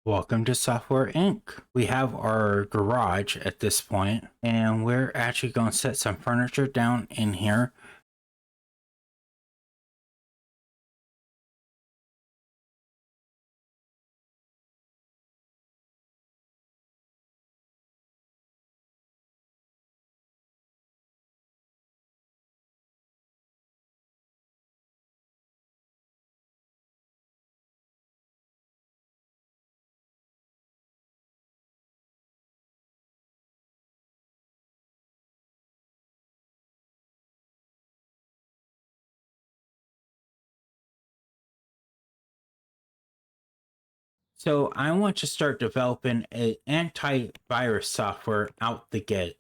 Welcome to Software Inc. We have our garage at this point, and we're actually going to set some furniture down in here. So I want to start developing an antivirus software out the gate.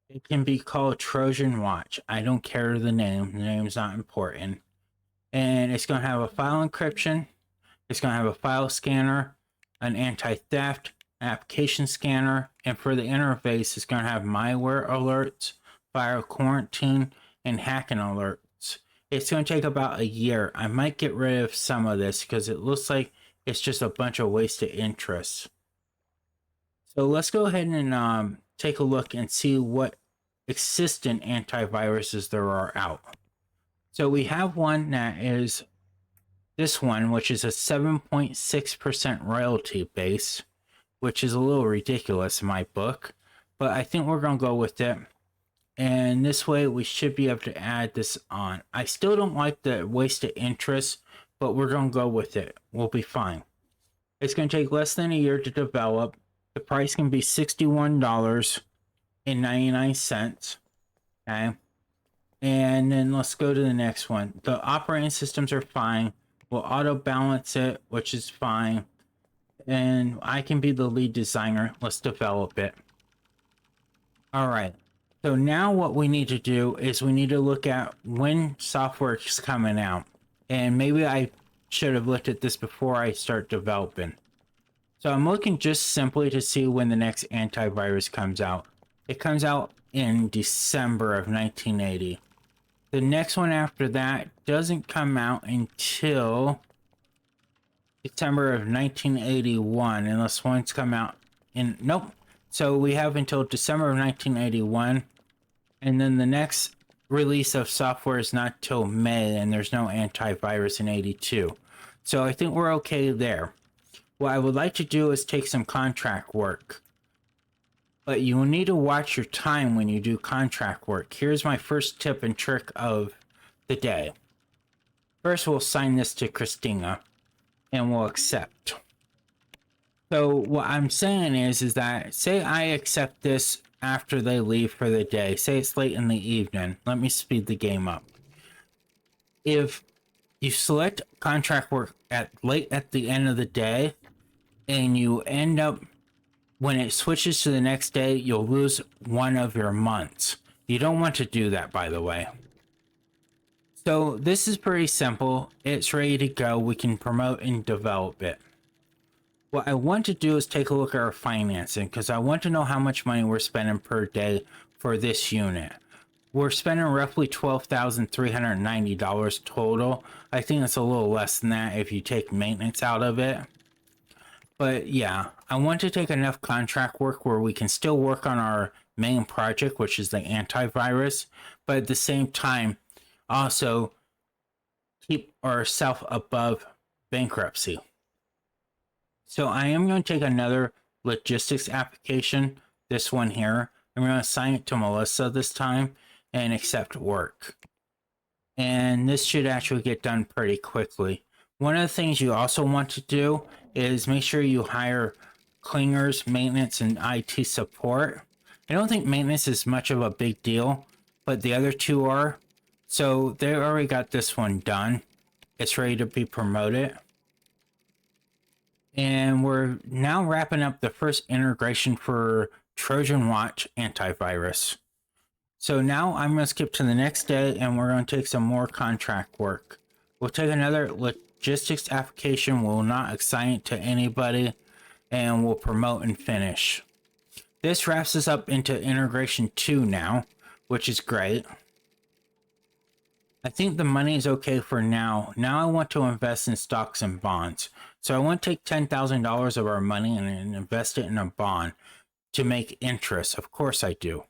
It can be called Trojan Watch. I don't care the name. The name's not important. And it's going to have a file encryption. It's going to have a file scanner, an anti-theft, application scanner, and for the interface, it's going to have malware alerts, file quarantine, and hacking alerts. It's going to take about a year. I might get rid of some of this because it looks like it's just a bunch of wasted interest. So let's go ahead and take a look and see what existing antiviruses there are out. So we have one that is this one, which is a 7.6% royalty base, which is a little ridiculous in my book, but I think we're going to go with it. And this way we should be able to add this on. I still don't like the wasted interest, but we're going to go with it. We'll be fine. It's going to take less than a year to develop. The price can be $61.99. Okay. And then let's go to the next one. The operating systems are fine. We'll auto balance it, which is fine. And I can be the lead designer. Let's develop it. All right. So now what we need to do is we need to look at when software is coming out. And maybe I should have looked at this before I start developing. So I'm looking just simply to see when the next antivirus comes out. It comes out in December of 1980. The next one after that doesn't come out until December of 1981, unless one's come out in, nope. So we have until December of 1981, and then the next release of software is not till May, and there's no antivirus in 82. So I think we're okay there. What I would like to do is take some contract work. But you will need to watch your time when you do contract work. Here's my first tip and trick of the day. First, we'll sign this to Christina, and we'll accept. So what I'm saying is that, say I accept this after they leave for the day. Say it's late in the evening. Let me speed the game up. If you select contract work late at the end of the day, and you end up, when it switches to the next day, you'll lose one of your months. You don't want to do that, by the way. So this is pretty simple. It's ready to go. We can promote and develop it. What I want to do is take a look at our financing, because I want to know how much money we're spending per day for this unit. We're spending roughly $12,390 total. I think it's a little less than that if you take maintenance out of it. But yeah, I want to take enough contract work where we can still work on our main project, which is the antivirus, but at the same time, also keep ourselves above bankruptcy. So I am going to take another logistics application, this one here. I'm going to assign it to Melissa this time and accept work. And this should actually get done pretty quickly. One of the things you also want to do is make sure you hire cleaners, maintenance, and IT support. I don't think maintenance is much of a big deal, but the other two are. So they already got this one done. It's ready to be promoted. And we're now wrapping up the first integration for Trojan Watch antivirus. So now I'm going to skip to the next day, and we're going to take some more contract work. We'll take another logistics application. We'll not assign it to anybody, and we'll promote and finish. This wraps us up into integration 2 now, which is great. I think the money is okay for now. Now I want to invest in stocks and bonds. So I want to take $10,000 of our money and invest it in a bond to make interest. Of course I do.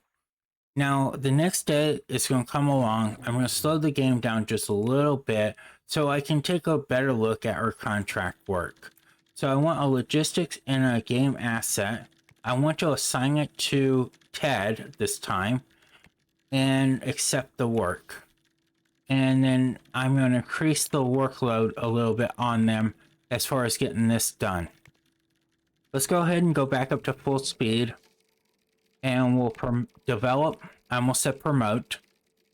Now, the next day it's going to come along. I'm going to slow the game down just a little bit so I can take a better look at our contract work. So I want a logistics and a game asset. I want to assign it to Ted this time and accept the work. And then I'm going to increase the workload a little bit on them as far as getting this done. Let's go ahead and go back up to full speed. And we'll develop. I almost said promote.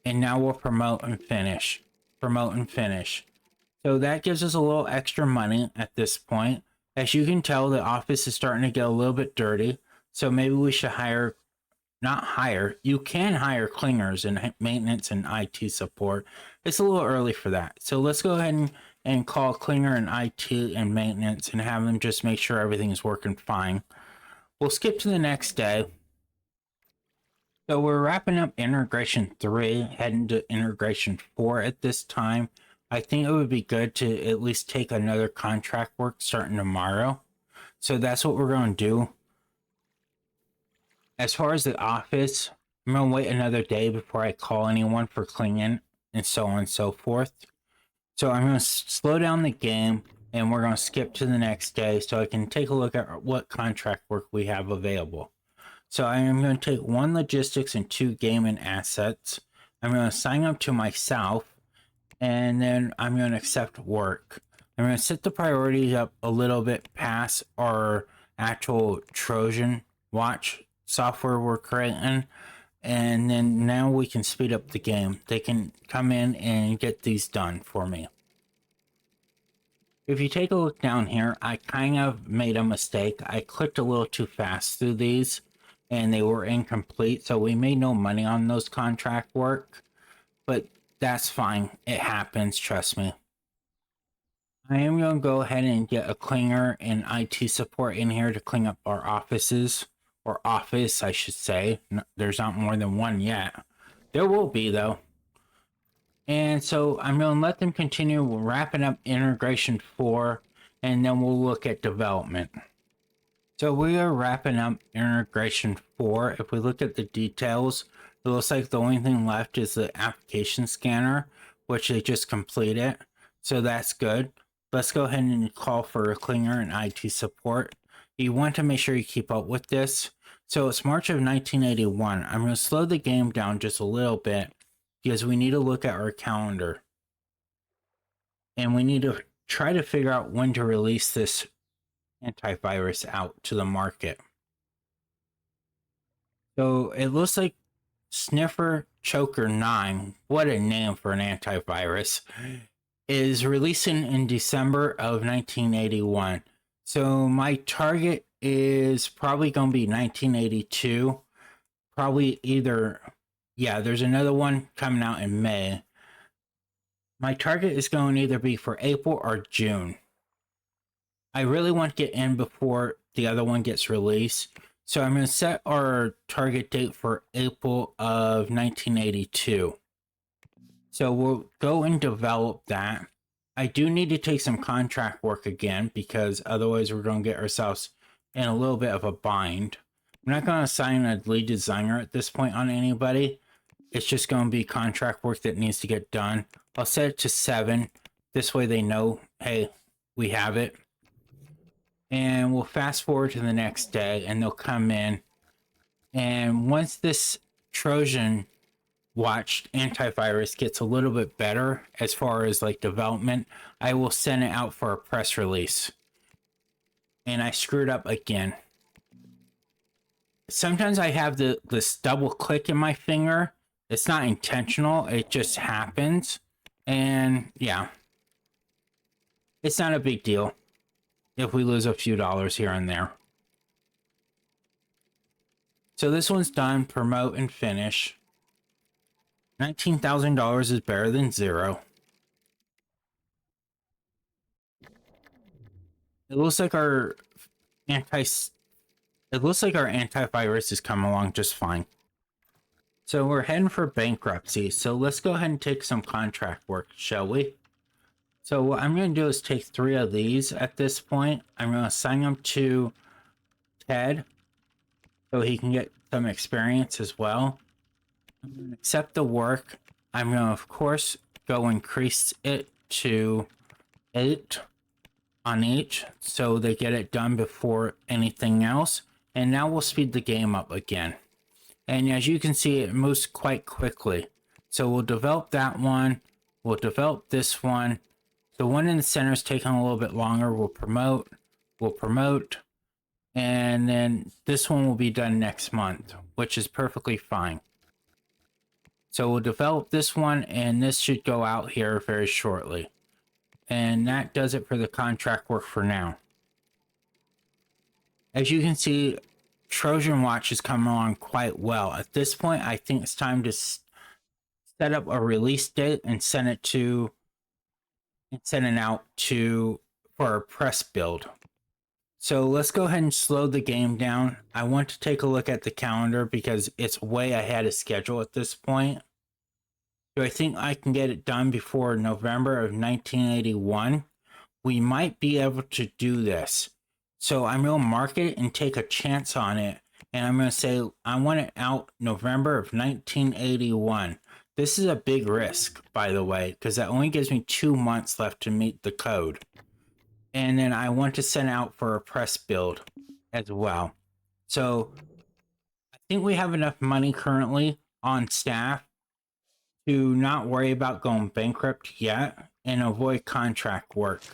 And now we'll promote and finish. Promote and finish. So that gives us a little extra money at this point. As you can tell, the office is starting to get a little bit dirty. So maybe we should hire, not hire, you can hire clingers and maintenance and IT support. It's a little early for that. So let's go ahead and call clinger and IT and maintenance and have them just make sure everything is working fine. We'll skip to the next day. So we're wrapping up integration 3, heading to integration 4 at this time. I think it would be good to at least take another contract work starting tomorrow. So that's what we're going to do. As far as the office, I'm going to wait another day before I call anyone for clinging and so on and so forth. So I'm going to slow down the game and we're going to skip to the next day so I can take a look at what contract work we have available. So I am going to take 1 logistics and 2 gaming assets. I'm going to sign up to myself, and then I'm going to accept work. I'm going to set the priority up a little bit past our actual Trojan watch software we're creating, and then now we can speed up the game. They can come in and get these done for me. If you take a look down here, I kind of made a mistake. I clicked a little too fast through these, and they were incomplete, so we made no money on those contract work, but that's fine. It happens, trust me. I am going to go ahead and get a clinger and IT support in here to clean up our offices, or office, I should say. There's not more than one yet. There will be, though. And so I'm going to let them continue wrapping up integration 4, and then we'll look at development. So we are wrapping up integration 4. If we look at the details, it looks like the only thing left is the application scanner, which they just completed. So that's good. Let's go ahead and call for a clinger and IT support. You want to make sure you keep up with this. So it's March of 1981. I'm going to slow the game down just a little bit because we need to look at our calendar. And we need to try to figure out when to release this antivirus out to the market. So it looks like Sniffer Choker 9, what a name for an antivirus, is releasing in December of 1981. So my target is probably going to be 1982. Probably either, yeah, there's another one coming out in May. My target is going to either be for April or June. I really want to get in before the other one gets released. So I'm going to set our target date for April of 1982. So we'll go and develop that. I do need to take some contract work again because otherwise we're going to get ourselves in a little bit of a bind. I'm not going to assign a lead designer at this point on anybody. It's just going to be contract work that needs to get done. I'll set it to 7. This way they know, hey, we have it. And we'll fast forward to the next day and they'll come in. And once this Trojan watched antivirus gets a little bit better as far as like development, I will send it out for a press release. And I screwed up again. Sometimes I have this double click in my finger. It's not intentional, it just happens. And yeah, it's not a big deal if we lose a few dollars here and there. So this one's done, promote and finish. $19,000 is better than 0. It looks like our antivirus is coming along just fine. So we're heading for bankruptcy. So let's go ahead and take some contract work, shall we? So what I'm going to do is take 3 of these at this point. I'm going to assign them to Ted so he can get some experience as well. I'm going to accept the work. I'm going to, of course, go increase it to 8 on each so they get it done before anything else. And now we'll speed the game up again. And as you can see, it moves quite quickly. So we'll develop that one. We'll develop this one. The one in the center is taking a little bit longer. We'll promote. And then this one will be done next month, which is perfectly fine. So we'll develop this one, and this should go out here very shortly. And that does it for the contract work for now. As you can see, Trojan Watch is coming along quite well. At this point, I think it's time to set up a release date and send it out for a press build. So let's go ahead and slow the game down. I want to take a look at the calendar because it's way ahead of schedule at this point. Do I think I can get it done before November of 1981? We might be able to do this. So I'm going to mark it and take a chance on it. And I'm going to say I want it out November of 1981. This is a big risk, by the way, because that only gives me 2 months left to meet the code. And then I want to send out for a press build as well. So I think we have enough money currently on staff to not worry about going bankrupt yet and avoid contract work.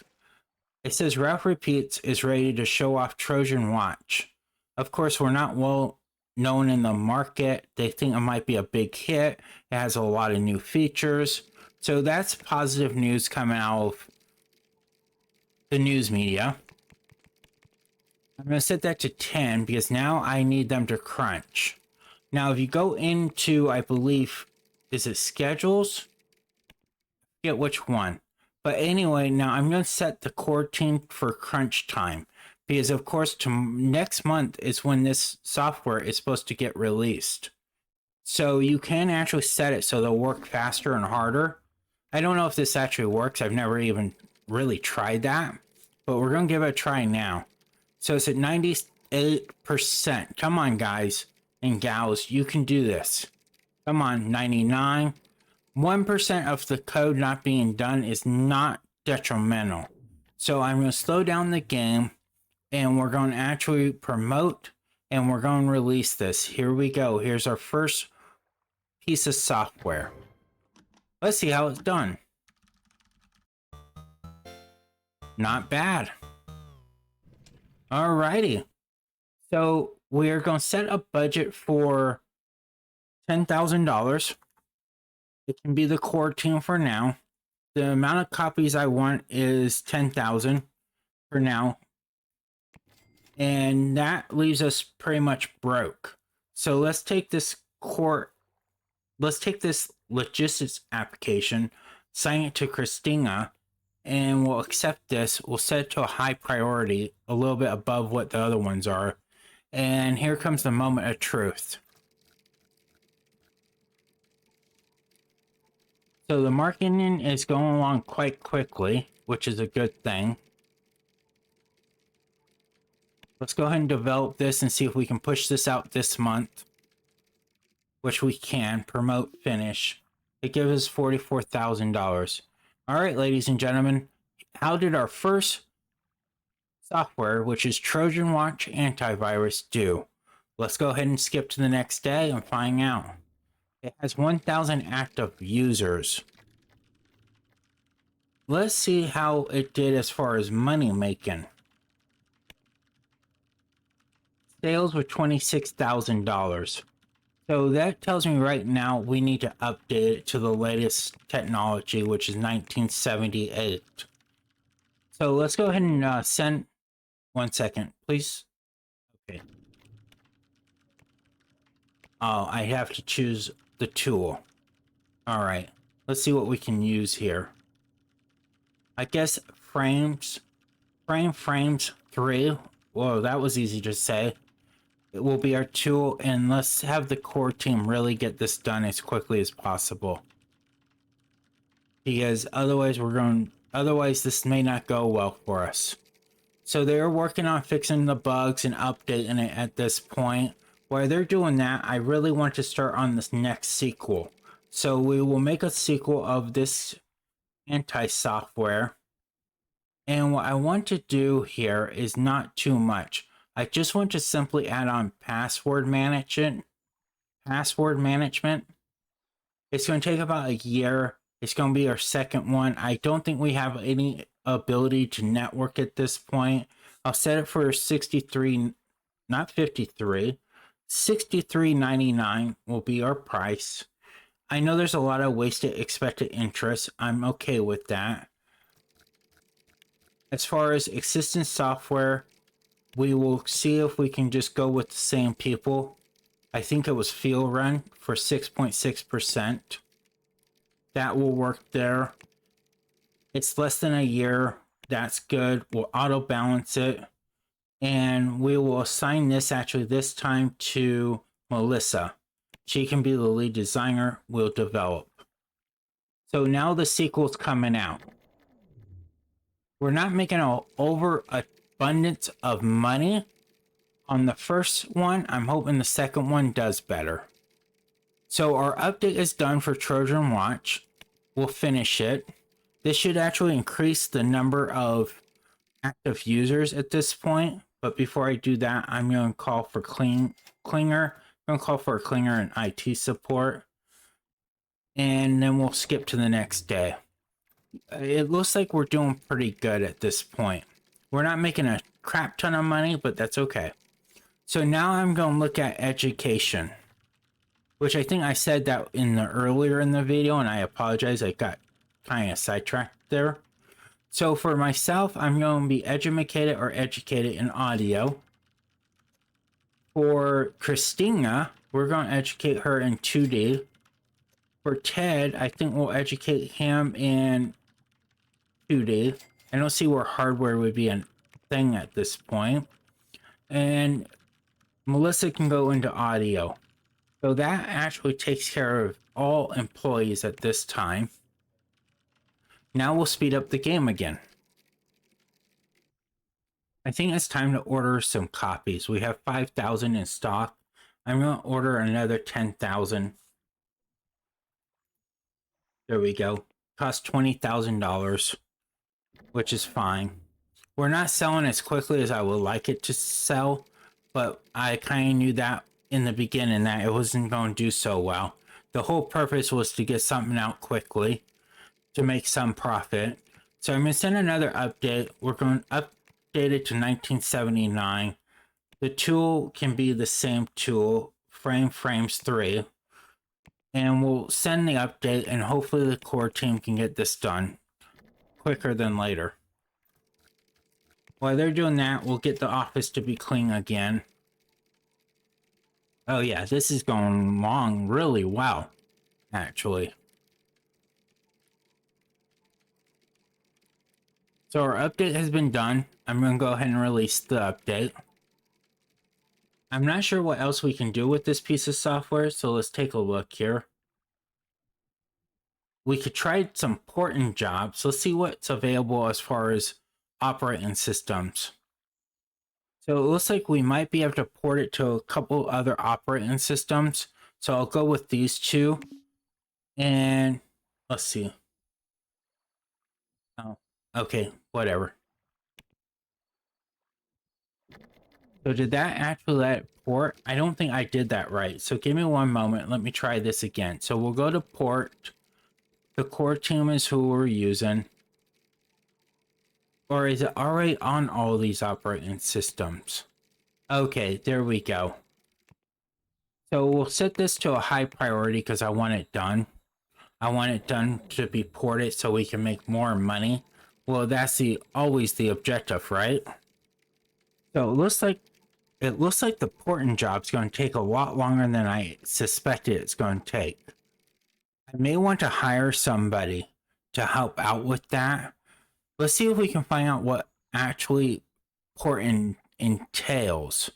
It says Ralph Repeats is ready to show off Trojan Watch. Of course, we're not well known in the market. They think it might be a big hit. It has a lot of new features. So that's positive news coming out of the news media. I'm going to set that to 10 because now I need them to crunch. Now, if you go into, I believe, is it schedules? I forget which one. But anyway, now I'm going to set the core team for crunch time. Because, of course, next month is when this software is supposed to get released. So you can actually set it so they'll work faster and harder. I don't know if this actually works. I've never even really tried that. But we're going to give it a try now. So it's at 98%. Come on, guys and gals. You can do this. Come on, 99. 1% of the code not being done is not detrimental. So I'm going to slow down the game. And we're going to actually promote. And we're going to release this. Here we go. Here's our first piece of software. Let's see how it's done. Not bad. Alrighty. So we're going to set a budget for $10,000. It can be the core team for now. The amount of copies I want is 10,000 for now. And that leaves us pretty much broke. So let's take this logistics application, sign it to Christina, and we'll accept this. We'll set it to a high priority, a little bit above what the other ones are. And here comes the moment of truth. So the marketing is going along quite quickly, which is a good thing. Let's go ahead and develop this and see if we can push this out this month. Which we can. Promote, finish. It gives us $44,000. Alright, ladies and gentlemen. How did our first software, which is Trojan Watch Antivirus, do? Let's go ahead and skip to the next day and find out. It has 1,000 active users. Let's see how it did as far as money making. Sales were $26,000. So that tells me right now we need to update it to the latest technology, which is 1978. So let's go ahead and send... 1 second, please. Okay. Oh, I have to choose the tool. Alright. Let's see what we can use here. I guess frames 3. Whoa, that was easy to say. It will be our tool, and let's have the core team really get this done as quickly as possible. Because otherwise we're going Otherwise, this may not go well for us. So they're working on fixing the bugs and updating it at this point. While they're doing that, I really want to start on this next sequel. So we will make a sequel of this anti-software. And what I want to do here is not too much. I just want to simply add on password management. It's going to take about a year. It's going to be our second one. I don't think we have any ability to network at this point. I'll set it for 63, not 53. 63.99 will be our price. I know there's a lot of wasted expected interest. I'm okay with that. As far as existing software, we will see if we can just go with the same people. I think it was Field Run for 6.6%. That will work there. It's less than a year. That's good. We'll auto balance it. And we will assign this actually this time to Melissa. She can be the lead designer. We'll develop. So now the sequel's coming out. We're not making an overabundance of money on the first one. I'm hoping the second one does better. So our update is done for Trojan Watch. We'll finish it. This should actually increase the number of active users at this point. But before I do that, I'm going to call for Klinger. I'm going to call for a Klinger and IT support. And then we'll skip to the next day. It looks like we're doing pretty good at this point. We're not making a crap ton of money, but that's okay. So now I'm going to look at education, which I think I said that earlier in the video, and I apologize. I got kind of sidetracked there. So for myself, I'm going to be educated or educated in audio. For Christina, we're going to educate her in 2D. For Ted, I think we'll educate him in 2D. I don't see where hardware would be a thing at this point. And Melissa can go into audio. So that actually takes care of all employees at this time. Now we'll speed up the game again. I think it's time to order some copies. We have 5,000 in stock. I'm going to order another 10,000. There we go. Cost $20,000, which is fine. We're not selling as quickly as I would like it to sell, but I kind of knew that in the beginning that it wasn't going to do so well. The whole purpose was to get something out quickly to make some profit. So I'm going to send another update. We're going to update it to 1979. The tool can be the same tool, frames 3. And we'll send the update, and hopefully the core team can get this done quicker than later. While they're doing that, we'll get the office to be clean again. Oh yeah, this is going along really well, actually. So our update has been done. I'm going to go ahead and release the update. I'm not sure what else we can do with this piece of software, so let's take a look here. We could try some porting jobs. Let's see what's available as far as operating systems. So it looks like we might be able to port it to a couple other operating systems. So I'll go with these two. And let's see. Oh, okay, whatever. So did that actually let it port? I don't think I did that right. So give me one moment. Let me try this again. So we'll go to port. The core team is who we're using. Or is it already on all these operating systems? Okay, there we go. So we'll set this to a high priority because I want it done. I want it done to be ported so we can make more money. Well, that's always the objective, right? So it looks like the porting job's going to take a lot longer than I suspected it's going to take. I may want to hire somebody to help out with that. Let's see if we can find out what actually porting entails.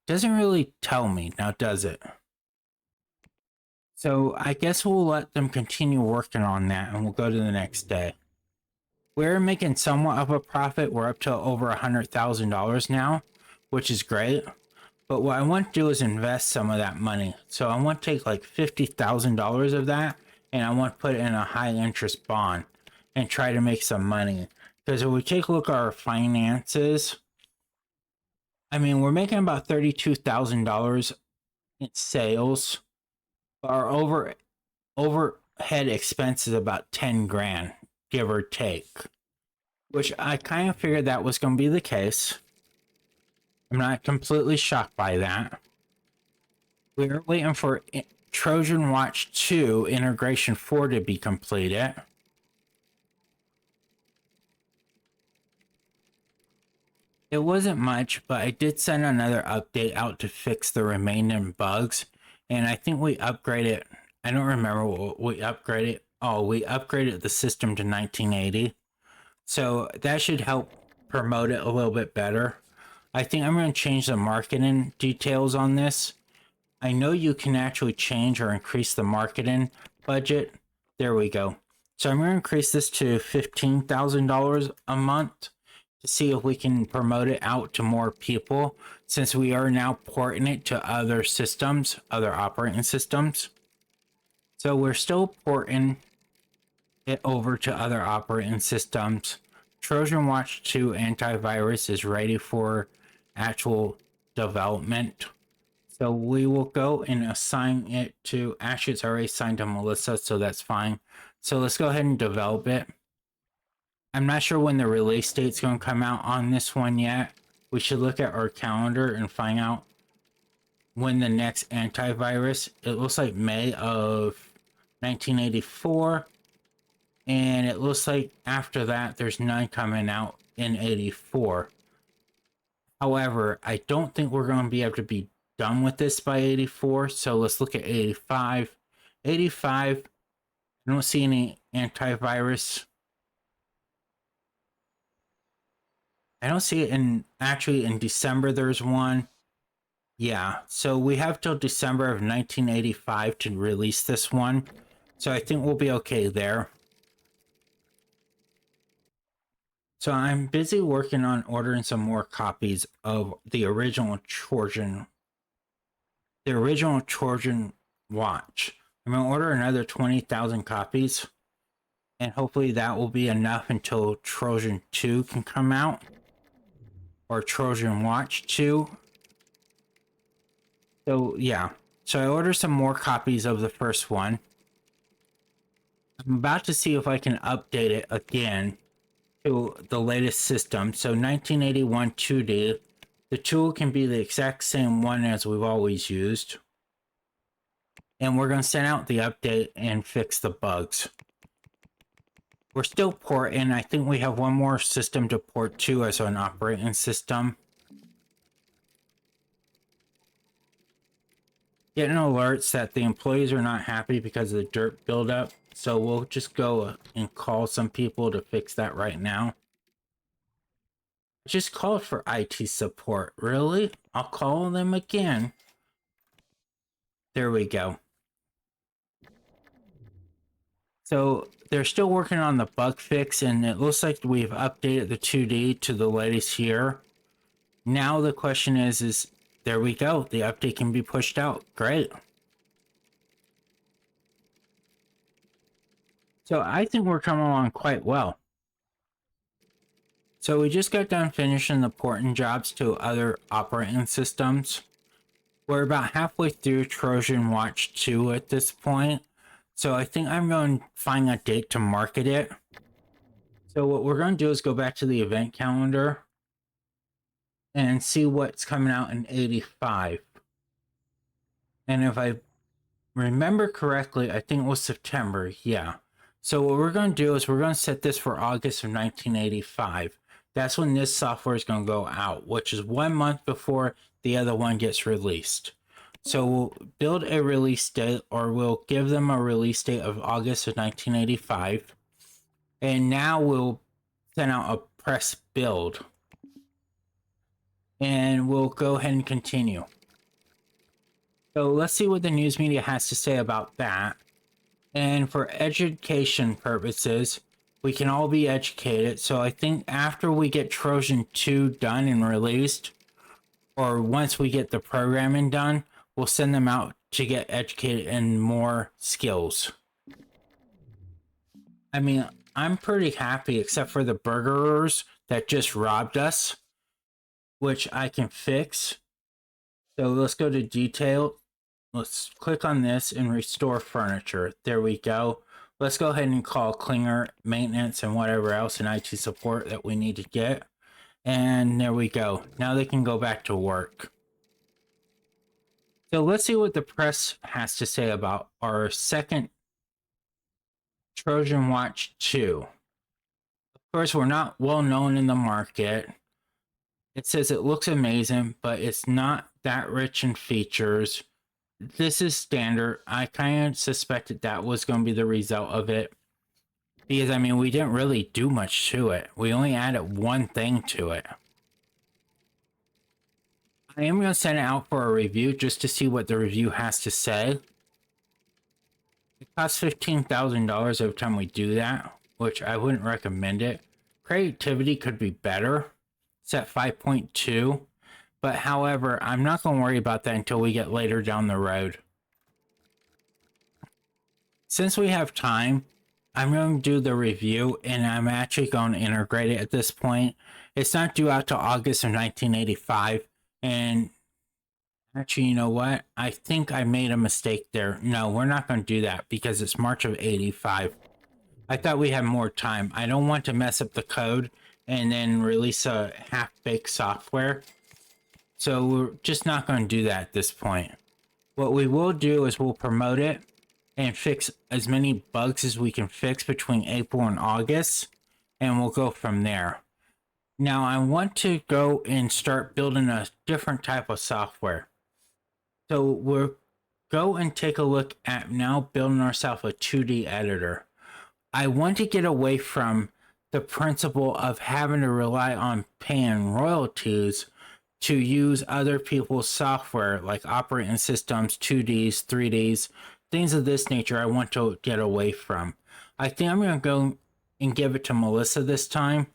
Doesn't really tell me now, does it? So I guess we'll let them continue working on that and we'll go to the next day. we're making somewhat of a profit. We're up to over $100,000 now, which is great. But what I want to do is invest some of that money. So I want to take like $50,000 of that and I want to put it in a high interest bond and try to make some money. Because if we take a look at our finances, I mean, we're making about $32,000 in sales. Our overhead expense is about 10 grand, give or take. Which I kind of figured that was going to be the case. I'm not completely shocked by that. We're waiting for Trojan Watch 2 Integration 4 to be completed. It wasn't much, but I did send another update out to fix the remaining bugs. And I think we upgraded, I don't remember what we upgraded. Oh, we upgraded the system to 1980. So that should help promote it a little bit better. I think I'm going to change the marketing details on this. I know you can actually change or increase the marketing budget. There we go. So I'm going to increase this to $15,000 a month to see if we can promote it out to more people, since we are now porting it to other systems, other operating systems. So we're still porting it over to other operating systems. Trojan Watch 2 antivirus is ready for actual development. So we will go and assign it to, actually it's already assigned to Melissa, so that's fine. So let's go ahead and develop it. I'm not sure when the release date's going to come out on this one yet. We should look at our calendar and find out when the next antivirus. It looks like May of 1984. And it looks like after that, there's none coming out in 84. However, I don't think we're going to be able to be done with this by 84. So let's look at 85. 85, I don't see any antivirus. I don't see it in December there's one. Yeah, so we have till December of 1985 to release this one. So I think we'll be okay there. So I'm busy working on ordering some more copies of the original Trojan watch. I'm going to order another 20,000 copies. And hopefully that will be enough until Trojan 2 can come out. Or Trojan Watch 2. So yeah. So I ordered some more copies of the first one. I'm about to see if I can update it again to the latest system. So 1981 2D. The tool can be the exact same one as we've always used. And we're going to send out the update and fix the bugs. We're still porting. I think we have one more system to port to as an operating system. Getting alerts that the employees are not happy because of the dirt buildup. So we'll just go and call some people to fix that right now. I just called for IT support. Really? I'll call them again. There we go. So they're still working on the bug fix, and it looks like we've updated the 2D to the latest here. Now the question is there we go. The update can be pushed out. Great. So I think we're coming along quite well. So we just got done finishing the porting jobs to other operating systems. We're about halfway through Trojan Watch 2 at this point. So I think I'm going to find a date to market it. So what we're going to do is go back to the event calendar and see what's coming out in 85. And if I remember correctly, I think it was September. Yeah. So what we're going to do is we're going to set this for August of 1985. That's when this software is going to go out, which is 1 month before the other one gets released. So we'll build a release date, or we'll give them a release date of August of 1985. And now we'll send out a press build. And we'll go ahead and continue. So let's see what the news media has to say about that. And for education purposes, we can all be educated. So I think after we get Trojan 2 done and released, or once we get the programming done, we'll send them out to get educated in more skills. I mean, I'm pretty happy except for the burglars that just robbed us, which I can fix. So let's go to detail. Let's click on this and restore furniture. There we go. Let's go ahead and call Klinger maintenance and whatever else in IT support that we need to get. And there we go. Now they can go back to work. So let's see what the press has to say about our second Trojan Watch 2. Of course, we're not well known in the market. It says it looks amazing, but it's not that rich in features. This is standard. I kind of suspected that was going to be the result of it. Because, I mean, we didn't really do much to it. We only added one thing to it. I am going to send it out for a review just to see what the review has to say. It costs $15,000 every time we do that, which I wouldn't recommend it. Creativity could be better. It's at 5.2. But however, I'm not going to worry about that until we get later down the road. Since we have time, I'm going to do the review and I'm actually going to integrate it at this point. It's not due out to August of 1985. And actually, you know what? I think I made a mistake there. No, we're not going to do that because it's March of 85. I thought we had more time. I don't want to mess up the code and then release a half-baked software. So we're just not going to do that at this point. What we will do is we'll promote it and fix as many bugs as we can fix between April and August. And we'll go from there. Now I want to go and start building a different type of software. So we'll go and take a look at now building ourselves a 2D editor. I want to get away from the principle of having to rely on paying royalties to use other people's software like operating systems, 2Ds, 3Ds, things of this nature. I want to get away from. I think I'm going to go and give it to Melissa this time.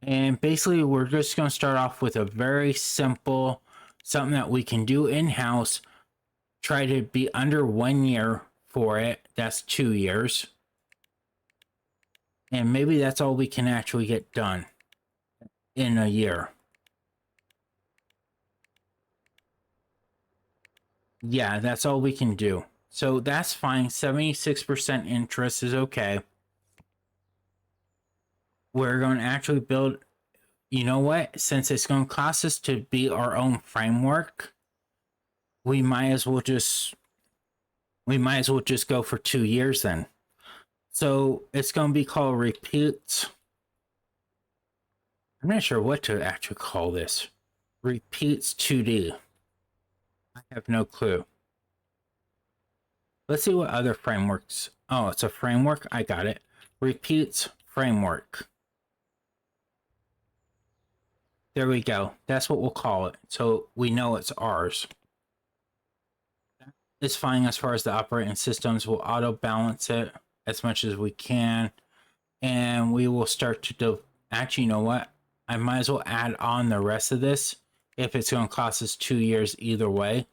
And basically, we're just going to start off with a very simple, something that we can do in-house. Try to be under 1 year for it. That's 2 years. And maybe that's all we can actually get done in a year. Yeah, that's all we can do. So that's fine. 76% interest is okay. We're going to actually build, you know what? Since it's going to cost us to be our own framework, we might as well just go for 2 years then. So it's going to be called Repeats. I'm not sure what to actually call this. Repeats 2D. I have no clue. Let's see what other frameworks. Oh, it's a framework. I got it. Repeats framework. There we go. That's what we'll call it. So we know it's ours. It's fine as far as the operating systems. We'll auto balance it as much as we can. And we will start to do. Actually, you know what? I might as well add on the rest of this if it's going to cost us 2 years either way.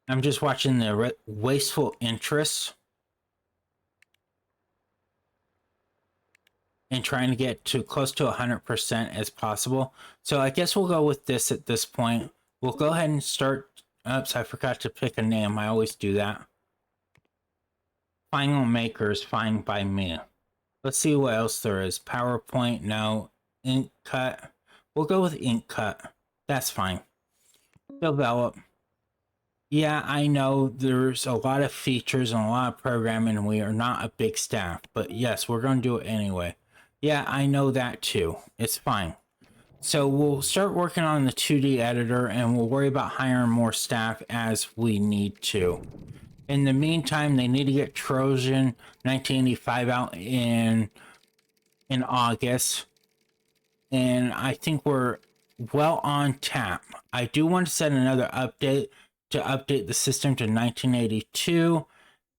I'm just watching the wasteful interest and trying to get to close to 100% as possible. So I guess we'll go with this at this point. We'll go ahead and start. Oops, I forgot to pick a name. I always do that. Final Maker is fine by me. Let's see what else there is. PowerPoint, no. Ink Cut. We'll go with Ink Cut. That's fine. Develop. Yeah, I know there's a lot of features and a lot of programming and we are not a big staff. But yes, we're going to do it anyway. Yeah, I know that too. It's fine. So we'll start working on the 2D editor and we'll worry about hiring more staff as we need to. In the meantime, they need to get Trojan 1985 out in August. And I think we're well on tap. I do want to set another update to update the system to 1982.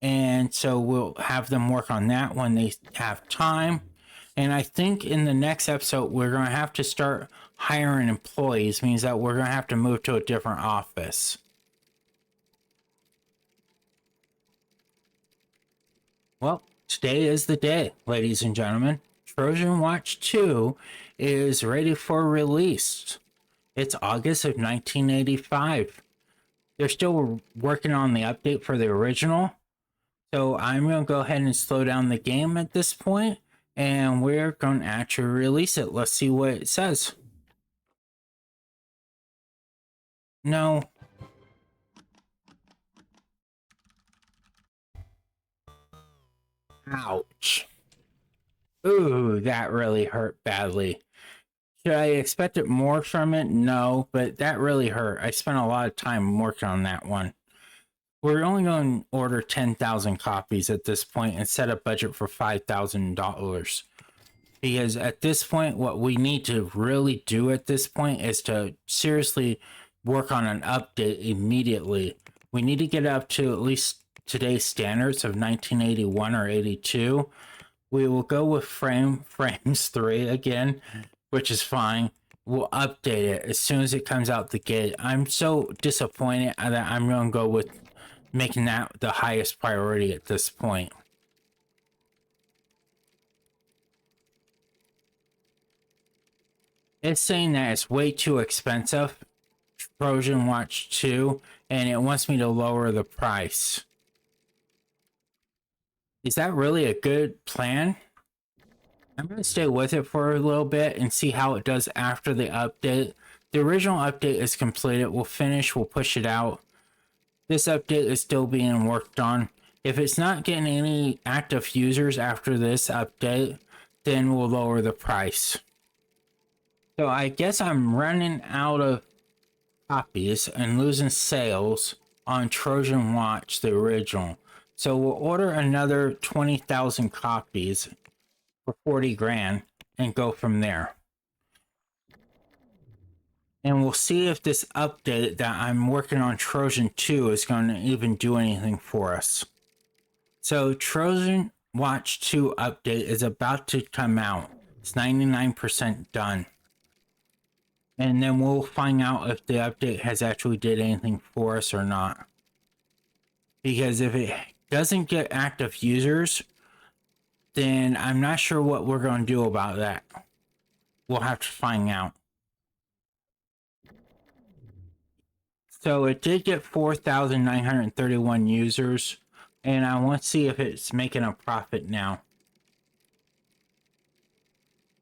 And so we'll have them work on that when they have time. And I think in the next episode, we're going to have to start hiring employees, means that we're going to have to move to a different office. Well, today is the day, ladies and gentlemen. Trojan Watch 2 is ready for release. It's August of 1985. They're still working on the update for the original. So I'm going to go ahead and slow down the game at this point, and we're going to actually release it. Let's see what it says. No. Ouch. Ooh, that really hurt badly. Should I expect it more from it? No, but that really hurt. I spent a lot of time working on that one. We're only going to order 10,000 copies at this point and set a budget for $5,000. Because at this point, what we need to really do at this point is to seriously work on an update immediately. We need to get up to at least today's standards of 1981 or 82. We will go with frames 3 again, which is fine. We'll update it as soon as it comes out the gate. I'm so disappointed that I'm going to go with making that the highest priority at this point. It's saying that it's way too expensive, Trojan Watch 2, and it wants me to lower the price. Is that really a good plan? I'm going to stay with it for a little bit and see how it does after the update. The original update is completed. We'll finish, we'll push it out. This update is still being worked on. If it's not getting any active users after this update, then we'll lower the price. So I guess I'm running out of copies and losing sales on Trojan Watch, the original. So we'll order another 20,000 copies for 40 grand and go from there. And we'll see if this update that I'm working on Trojan 2 is going to even do anything for us. So Trojan Watch 2 update is about to come out. It's 99% done. And then we'll find out if the update has actually did anything for us or not. Because if it doesn't get active users, then I'm not sure what we're going to do about that. We'll have to find out. So it did get 4,931 users, and I want to see if it's making a profit now.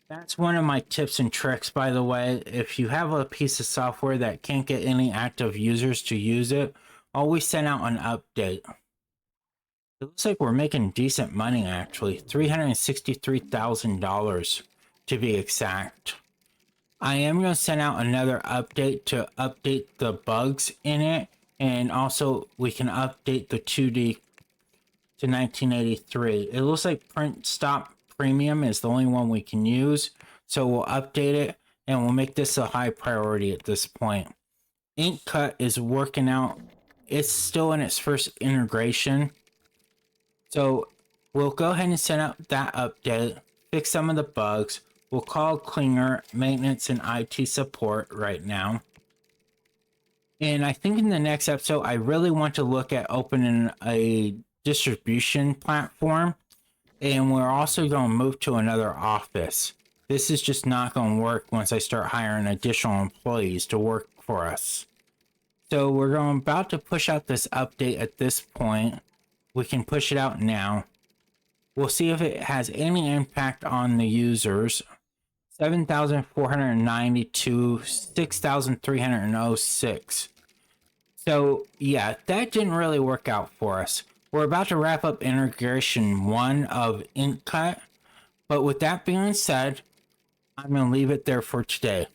That's one of my tips and tricks, by the way. If you have a piece of software that can't get any active users to use it, always send out an update. It looks like we're making decent money, actually. $363,000 to be exact. I am going to send out another update to update the bugs in it, and also we can update the 2D to 1983. It looks like Print Stop Premium is the only one we can use, so we'll update it and we'll make this a high priority at this point. Ink Cut is working out. It's still in its first integration, so we'll go ahead and send out that update, fix some of the bugs. We'll call Klinger Maintenance and IT Support right now. And I think in the next episode, I really want to look at opening a distribution platform. And we're also going to move to another office. This is just not going to work once I start hiring additional employees to work for us. So we're about to push out this update at this point. We can push it out now. We'll see if it has any impact on the users. 7,492, 6,306. So yeah, that didn't really work out for us. We're about to wrap up integration 1 of Ink Cut, but with that being said, I'm going to leave it there for today.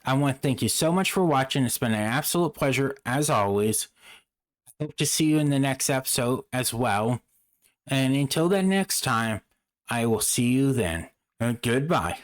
I want to thank you so much for watching. It's been an absolute pleasure as always. I hope to see you in the next episode as well. And until then next time, I will see you then. Goodbye.